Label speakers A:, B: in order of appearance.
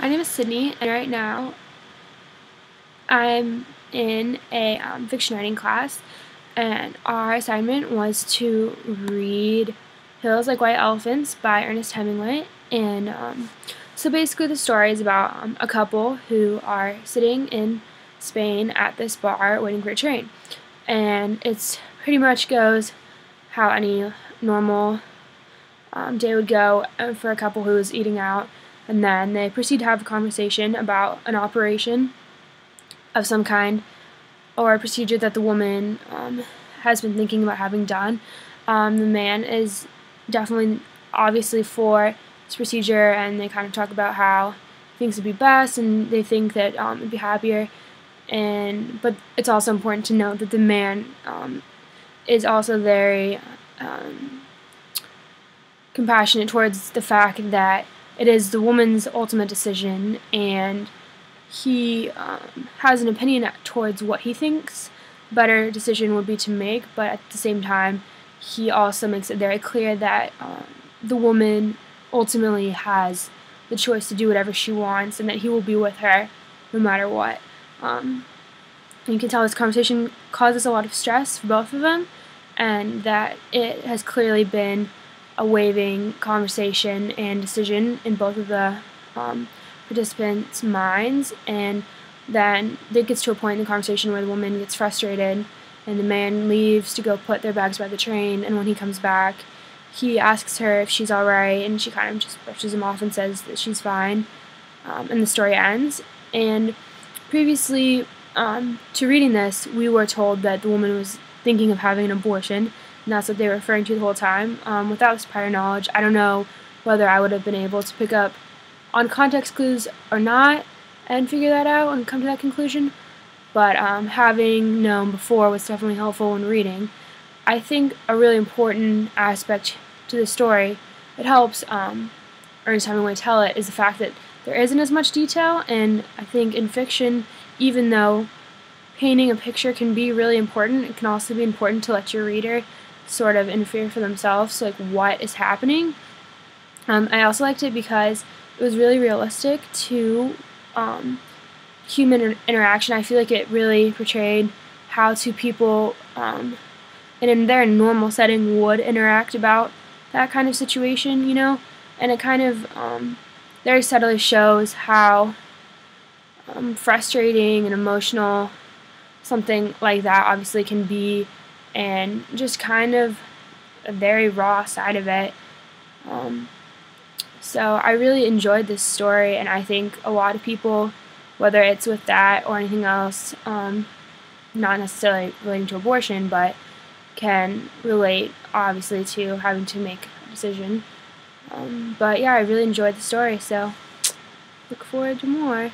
A: My name is Sydney, and right now I'm in a fiction writing class, and our assignment was to read Hills Like White Elephants by Ernest Hemingway. And so basically the story is about a couple who are sitting in Spain at this bar waiting for a train. And it's pretty much goes how any normal day would go for a couple who was eating out, and then they proceed to have a conversation about an operation of some kind or a procedure that the woman has been thinking about having done. The man is definitely obviously for this procedure, and they kind of talk about how things would be best and they think that it'd be happier. But it's also important to note that the man is also very compassionate towards the fact that it is the woman's ultimate decision, and he has an opinion towards what he thinks a better decision would be to make, but at the same time he also makes it very clear that the woman ultimately has the choice to do whatever she wants and that he will be with her no matter what. You can tell this conversation causes a lot of stress for both of them, and that it has clearly been a waving conversation and decision in both of the participants' minds. And then it gets to a point in the conversation where the woman gets frustrated and the man leaves to go put their bags by the train, and when he comes back he asks her if she's alright, and she kind of just brushes him off and says that she's fine, and the story ends. And previously to reading this, we were told that the woman was thinking of having an abortion, and that's what they were referring to the whole time. Without this prior knowledge, I don't know whether I would have been able to pick up on context clues or not and figure that out and come to that conclusion, but having known before was definitely helpful when reading. I think a really important aspect to the story that helps Ernest Hemingway tell it is the fact that there isn't as much detail, and I think in fiction, even though painting a picture can be really important, it can also be important to let your reader sort of infer for themselves, like what is happening. I also liked it because it was really realistic to human interaction. I feel like it really portrayed how two people in their normal setting would interact about that kind of situation, and it kind of very subtly shows how frustrating and emotional something like that obviously can be, and just kind of a very raw side of it. So I really enjoyed this story, and I think a lot of people, whether it's with that or anything else, not necessarily relating to abortion, but can relate obviously to having to make a decision. But yeah, I really enjoyed the story, so look forward to more.